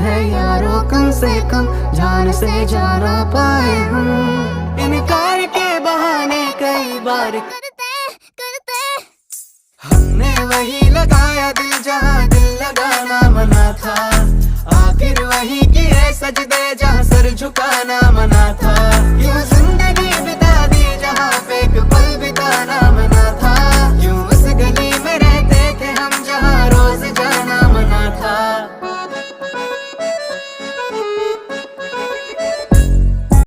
है यारो कम से कम जान से जाना पाए हम। इनकार के बहाने कई बार करते हमने वही लगाया दिल जहाँ दिल लगाना मना था। आखिर वही किए सजदे जहाँ सर झुकाना मना